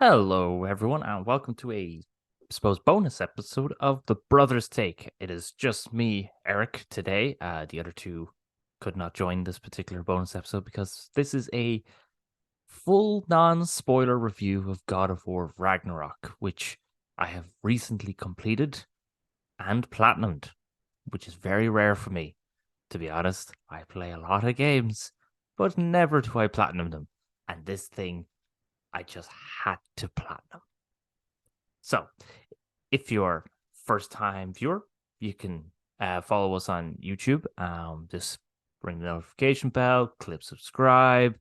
Hello, everyone, and welcome to suppose, bonus episode of the Brothers Take. It is just me, Eric, today. The other two could not join this particular bonus episode because this is a full non-spoiler review of God of War Ragnarok, which I have recently completed and platinumed, which is very rare for me. To be honest, I play a lot of games, but never do I platinum them. And this thing, I just had to platinum. So, if you're first time viewer, you can follow us on YouTube. Just ring the notification bell, click subscribe,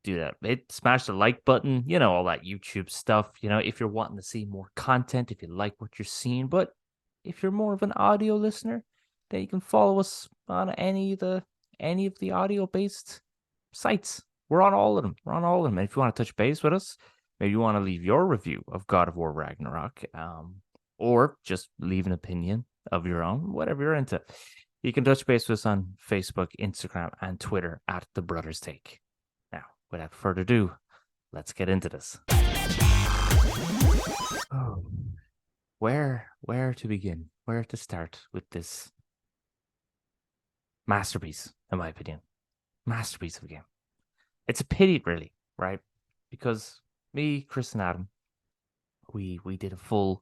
do that. Smash the like button, all that YouTube stuff. If you're wanting to see more content, if you like what you're seeing, but if you're more of an audio listener, then you can follow us on any of the audio based sites. We're on all of them. We're on all of them. And if you want to touch base with us, maybe you want to leave your review of God of War Ragnarok, or just leave an opinion of your own, whatever you're into. You can touch base with us on Facebook, Instagram, and Twitter at The Brothers Take. Now, without further ado, let's get into this. Oh, where to begin? Where to start with this masterpiece, in my opinion? Masterpiece of a game. It's a pity, really, right? Because me, Chris, and Adam, we did a full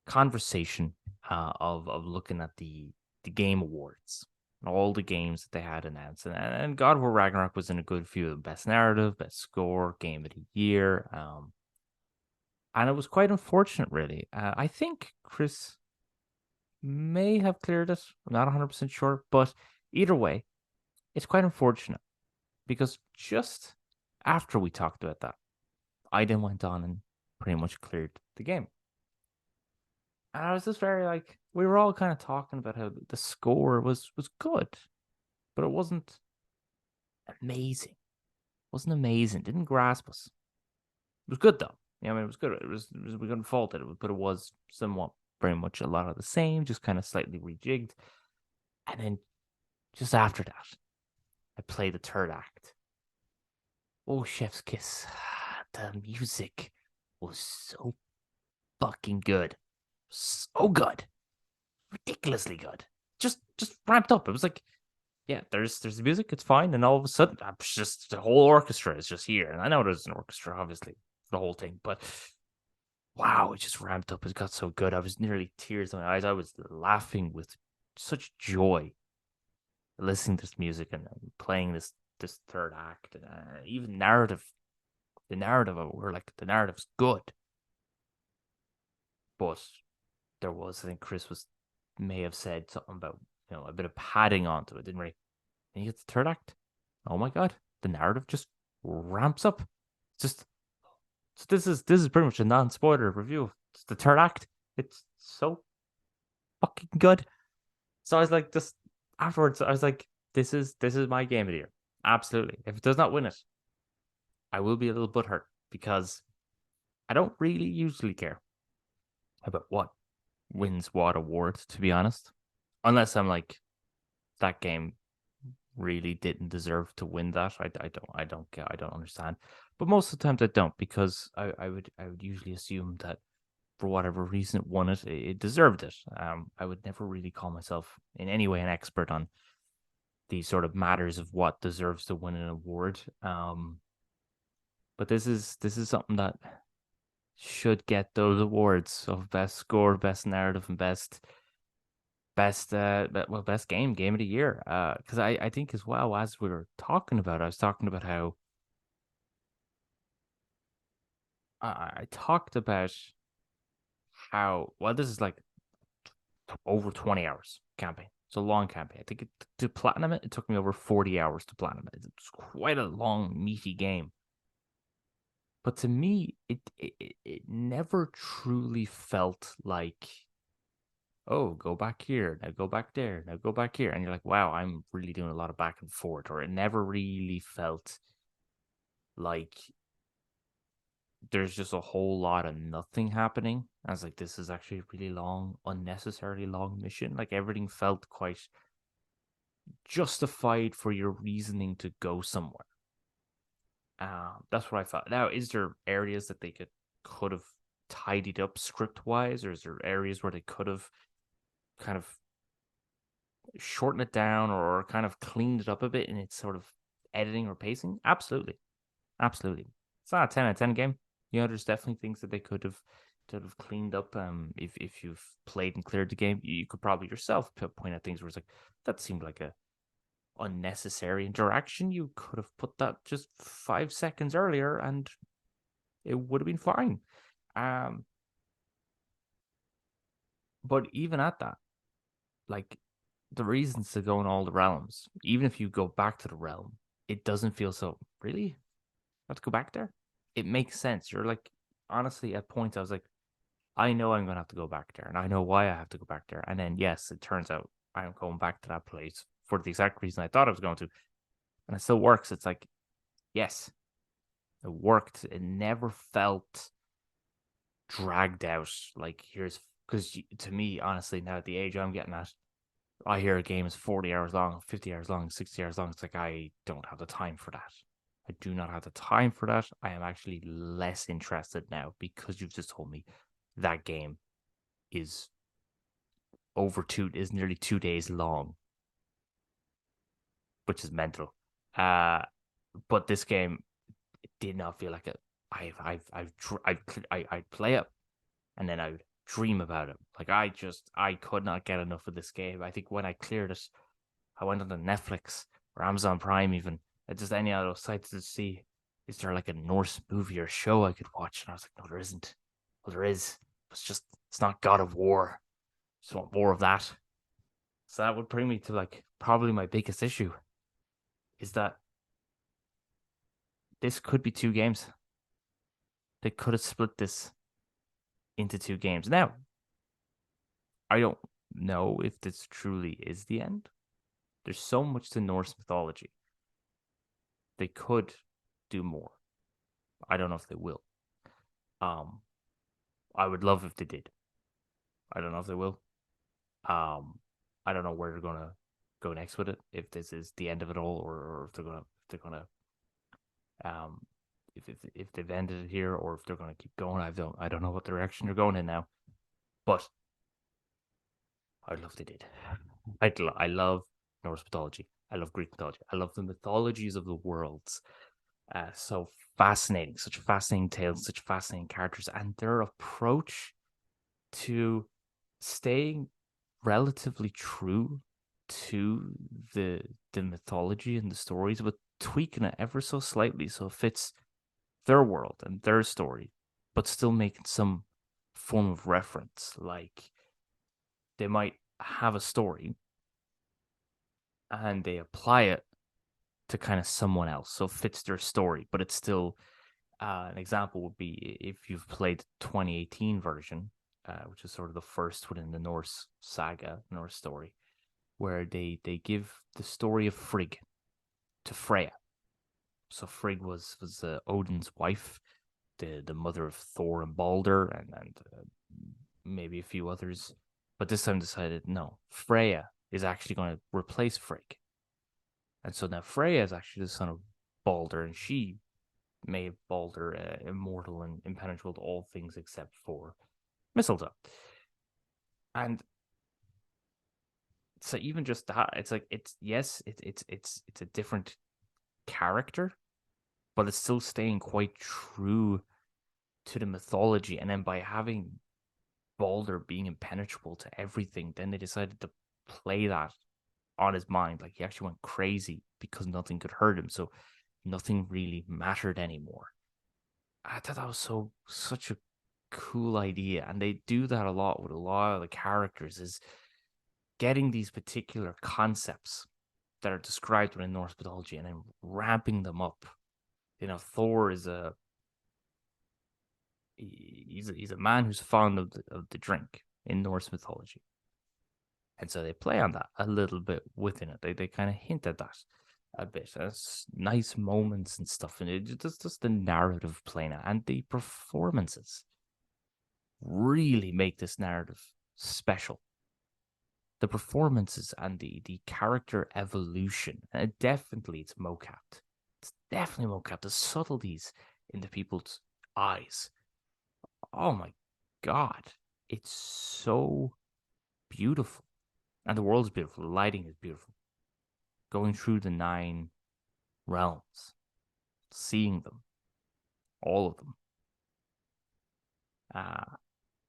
conversation of looking at the game awards and all the games that they had announced, and God of War Ragnarok was in a good few of them: best narrative, best score, game of the year, and it was quite unfortunate, really. I think Chris may have cleared it. I'm not 100% sure, but either way, it's quite unfortunate because just after we talked about that, I then went on and pretty much cleared the game. And I was just very we were all kind of talking about how the score was good, but it wasn't amazing. Wasn't amazing. Didn't grasp us. It was good though. I mean, it was good. We couldn't fault it, but it was somewhat very much a lot of the same, just kind of slightly rejigged. And then just after that, I played the third act. Oh, Chef's Kiss. The music was so fucking good. So good. Ridiculously good. Just ramped up. It was like, yeah, there's the music, it's fine, and all of a sudden, I'm just the whole orchestra is just here. And I know there's an orchestra, obviously, the whole thing, but wow, it just ramped up. It got so good. I was nearly tears in my eyes. I was laughing with such joy listening to this music and playing this third act, and even narrative. The narrative of it, were like the narrative's good, but there was, I think Chris may have said something about a bit of padding onto it, didn't we? And you get the third act. Oh my god, the narrative just ramps up. Just so this is pretty much a non-spoiler review. It's the third act. It's so fucking good. So I was like, just afterwards, I was like, this is my game of the year. Absolutely. If it does not win it, I will be a little butthurt because I don't really usually care about what wins what award, to be honest. Unless I'm like, that game really didn't deserve to win that. I don't understand. But most of the times I don't, because I would usually assume that for whatever reason it won it, it deserved it. I would never really call myself in any way an expert on these sort of matters of what deserves to win an award. But this is something that should get those awards of best score, best narrative, and best game of the year. Because I think as well, as we were talking about, I was talking about how I talked about how, well, this is like over 20 hours campaign. It's a long campaign. I think to platinum it took me over 40 hours to platinum it. It's quite a long, meaty game. But to me, it never truly felt like, oh, go back here, now go back there, now go back here. And you're like, wow, I'm really doing a lot of back and forth. Or it never really felt like there's just a whole lot of nothing happening. I was like, this is actually a really long, unnecessarily long mission. Like everything felt quite justified for your reasoning to go somewhere. That's what I thought. Now, is there areas that they could have tidied up script wise, or is there areas where they could have kind of shortened it down or kind of cleaned it up a bit in its sort of editing or pacing? Absolutely, absolutely. It's not a 10 out of 10 game. There's definitely things that they could have cleaned up. If you've played and cleared the game, you could probably yourself point out things where it's like that seemed like a unnecessary interaction. You could have put that just 5 seconds earlier, and it would have been fine. Um, but even at that, like the reasons to go in all the realms, even if you go back to the realm, it doesn't feel so. Really, I have to go back there. It makes sense. You're like, honestly, at points I was like, I know I'm gonna have to go back there, and I know why I have to go back there. And then yes, it turns out I am going back to that place for the exact reason I thought I was going to, and it still works. It's like, yes, it worked. It never felt dragged out. Like here's because to me, honestly, now at the age I'm getting at, I hear a game is 40 hours long, 50 hours long, 60 hours long. It's like I don't have the time for that. I do not have the time for that. I am actually less interested now because you've just told me that game is is nearly 2 days long, which is mental. Uh, but this game did not feel like it. I'd play it and then I would dream about it. Like I could not get enough of this game. I think when I cleared it, I went on to Netflix or Amazon Prime even, just any of those sites to see, is there like a Norse movie or show I could watch? And I was like, no, there isn't. Well, there is. It's not God of War. Just want more of that. So that would bring me to like probably my biggest issue is that this could be two games. They could have split this into two games. Now, I don't know if this truly is the end. There's so much to Norse mythology. They could do more. I don't know if they will. Um, I would love if they did. I don't know if they will. Um, I don't know where they're gonna go next with it. If this is the end of it all, or if they're gonna um, if they've ended it here, or if they're gonna keep going. I don't know what direction they're going in now. But I'd love if they did. I love Norse mythology. I love Greek mythology. I love the mythologies of the worlds. So fascinating, such fascinating tales, such fascinating characters, and their approach to staying relatively true to the mythology and the stories, but tweaking it ever so slightly so it fits their world and their story, but still making some form of reference. Like they might have a story and they apply it to kind of someone else, so it fits their story, but it's still an example would be if you've played the 2018 version, which is sort of the first within the Norse saga, Norse story, where they give the story of Frigg to Freya. So Frigg was Odin's wife, the mother of Thor and Balder, and maybe a few others. But this time decided no, Freya is actually going to replace Frigg, and so now Freya is actually the son of Balder, and she made Balder immortal and impenetrable to all things except for mistletoe. And so even just that, it's like it's a different character, but it's still staying quite true to the mythology. And then by having Balder being impenetrable to everything, then they decided to play that on his mind. Like he actually went crazy because nothing could hurt him. So nothing really mattered anymore. I thought that was such a cool idea. And they do that a lot with a lot of the characters is getting these particular concepts that are described within Norse mythology and then ramping them up. Thor is he's a man who's fond of the drink in Norse mythology. And so they play on that a little bit within it. They kind of hint at that a bit. It's nice moments and stuff. And it just the narrative playing out and the performances really make this narrative special. The performances and the character evolution, and definitely it's mocapped. It's definitely mocap. The subtleties in the people's eyes. Oh my god. It's so beautiful. And the world is beautiful. The lighting is beautiful. Going through the 9 realms, seeing them, all of them,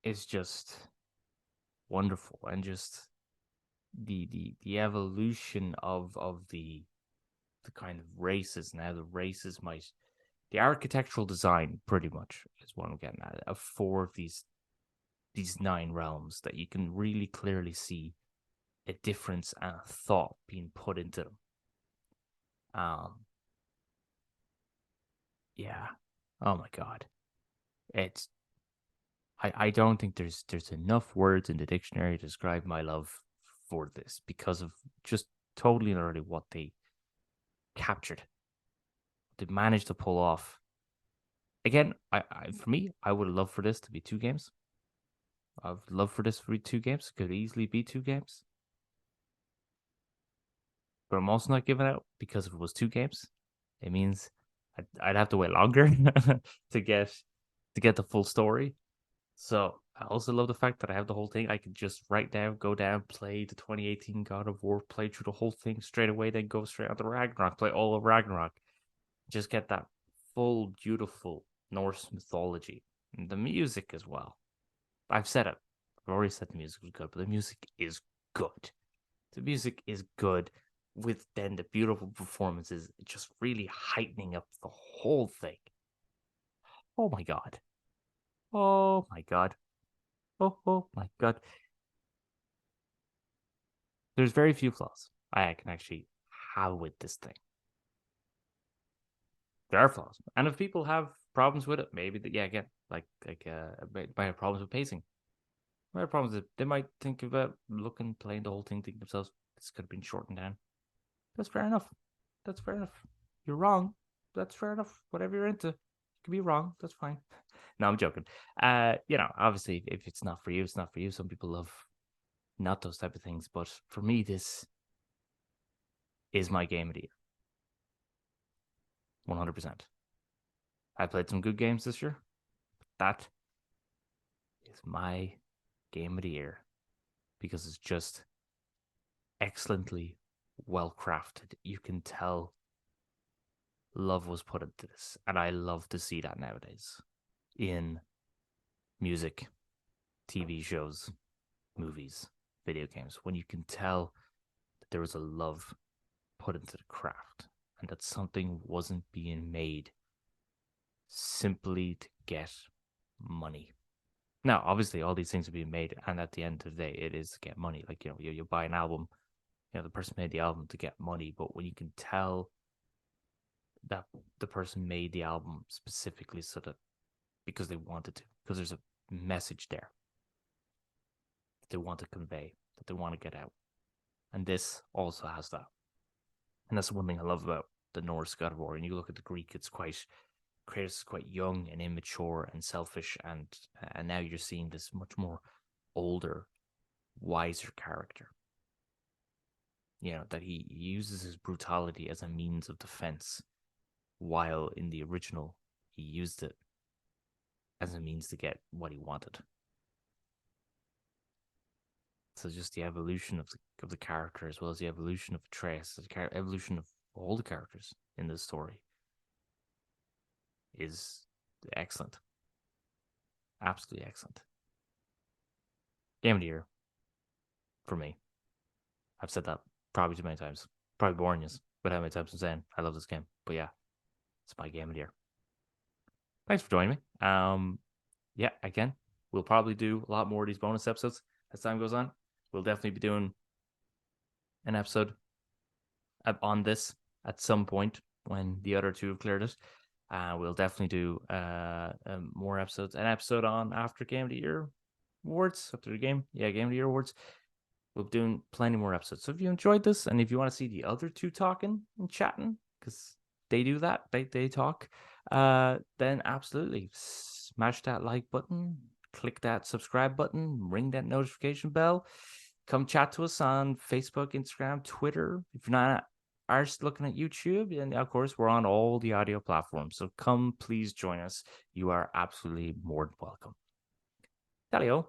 is just wonderful. And just the evolution of the kind of races, now the races might, the architectural design pretty much is what I'm getting at, of 4 of these 9 realms, that you can really clearly see a difference and a thought being put into them. Yeah. Oh my god. It's I don't think there's enough words in the dictionary to describe my love for this, because of just totally and utterly what they captured. They managed to pull off. Again, for me, I would love for this to be 2 games. I'd love for this to be 2 games. Could easily be 2 games. But I'm also not giving out, because if it was 2 games, it means I'd have to wait longer to get the full story. So I also love the fact that I have the whole thing. I could just right now go down, play the 2018 God of War, play through the whole thing straight away, then go straight on to Ragnarok, play all of Ragnarok. Just get that full, beautiful Norse mythology. And the music as well. I've said it. I've already said the music was good, but the music is good. The music is good, with then the beautiful performances just really heightening up the whole thing. Oh my god. Oh my god. Oh my god. There's very few flaws I can actually have with this thing. There are flaws, and if people have problems with it, maybe yeah, again, might have problems with pacing. Might have problems with it. They might think about playing the whole thing, thinking themselves, this could have been shortened down. That's fair enough. That's fair enough. You're wrong. That's fair enough. Whatever you're into, you can be wrong. That's fine. No, I'm joking. Obviously, if it's not for you, it's not for you. Some people love not those type of things, but for me, this is my game of the year. 100%. I played some good games this year. That is my game of the year, because it's just excellently well crafted. You can tell love was put into this, and I love to see that nowadays in music, TV shows, movies, video games, when you can tell that there was a love put into the craft, and that something wasn't being made simply to get money. Now, obviously, all these things are being made, and at the end of the day, it is to get money. Like, you buy an album, the person made the album to get money, but when you can tell that the person made the album specifically so that because they wanted to, because there's a message there that they want to convey, that they want to get out, and this also has that, and that's one thing I love about the Norse God of War. And you look at the Greek, it's quite Kratos is quite young and immature and selfish, and now you're seeing this much more older, wiser character. That he uses his brutality as a means of defense, while in the original he used it as a means to get what he wanted. So just the evolution of the character, as well as the evolution of Atreus, the evolution of all the characters in this story, is excellent. Absolutely excellent. Game of the year for me. I've said that probably too many times. Probably boring you with how many times I'm saying I love this game. But yeah, it's my game of the year. Thanks for joining me. Yeah, again, we'll probably do a lot more of these bonus episodes as time goes on. We'll definitely be doing an episode on this at some point when the other 2 have cleared it. We'll definitely do more episodes. An episode on after Game of the Year awards, after the game. Yeah, Game of the Year awards. We'll be doing plenty more episodes. So if you enjoyed this, and if you want to see the other 2 talking and chatting, because they do that, they talk, then absolutely smash that like button, click that subscribe button, ring that notification bell. Come chat to us on Facebook, Instagram, Twitter. If you're not are looking at YouTube, and of course, we're on all the audio platforms. So come, please join us. You are absolutely more than welcome. Talio.